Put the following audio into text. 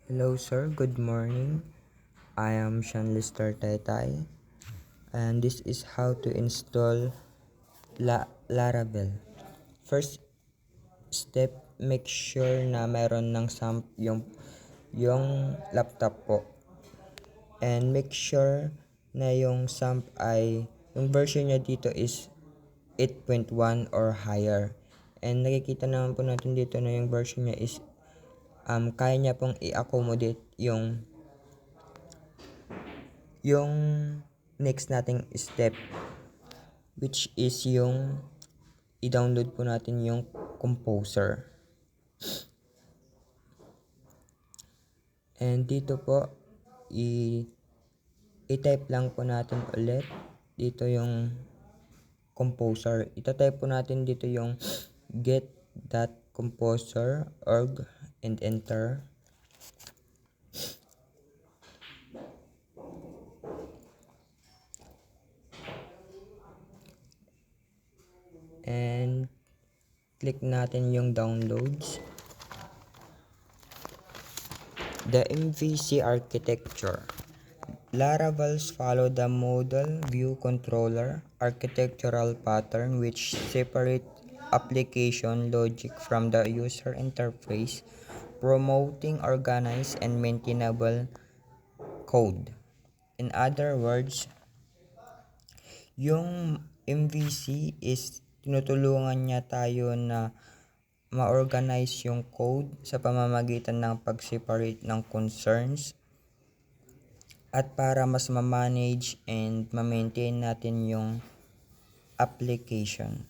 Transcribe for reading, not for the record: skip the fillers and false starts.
Hello sir, good morning. I am Sean Lister Taytay and this is how to install Laravel. First step, make sure na mayroon ng SAMP yung laptop po. And make sure na yung SAMP ay yung version niya dito is 8.1 or higher. And nakikita naman po natin dito na yung version niya is kaya niya pong i-accommodate yung next nating step, which is yung i-download po natin yung Composer. And dito po i-type lang po natin ulit dito yung Composer. Ita-type po natin dito yung get.composer.org and enter. And click natin yung downloads. The MVC architecture. Laravels follow the model view controller architectural pattern which separate application logic from the user interface, promoting organized and maintainable code. In other words, yung MVC is tinutulungan niya tayo na ma-organize yung code sa pamamagitan ng pag-separate ng concerns at para mas ma-manage and ma-maintain natin yung application.